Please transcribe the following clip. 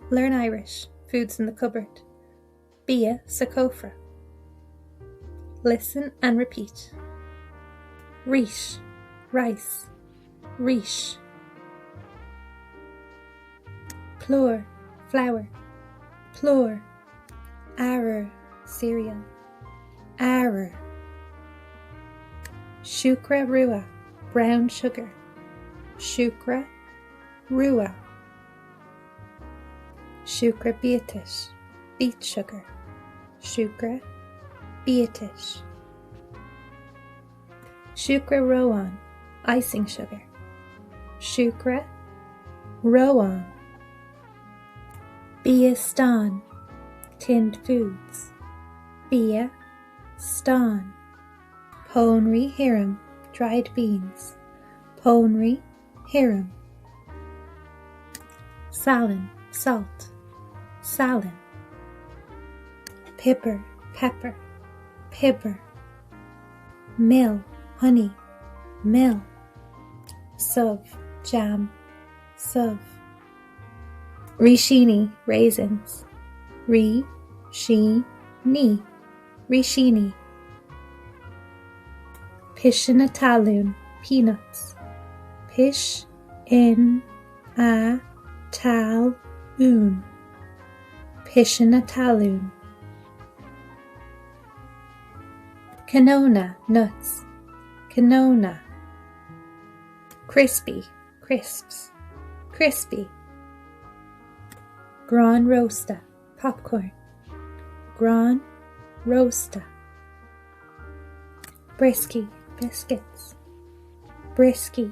Learn Irish. Foods in the cupboard. Bia sa chofra. Listen and repeat. Rish, rice. Rish. Plur, flour. Plur. Arr, cereal. Arr. Shukra rua, brown sugar. Shukra rua. Shukra beatish, beet sugar. Shukra beatish. Shukra rowan, icing sugar. Shukra rowan. Bia stan, tinned foods. Bia stan. Ponri hiram, dried beans. Ponri hiram. Salin, salt. Salin. Pipper, pepper. Pipper. Mill, honey. Mill. Suv, jam. Suv. Rishini, raisins. Re-shi-ni. Rishini. Pishinataloon, peanuts. Pish in a tal oon. Pishinataloon. Canona, nuts. Canona. Crispy, crisps. Crispy. Gran roasta, popcorn. Gran roasta. Brisky, biscuits. Brisky.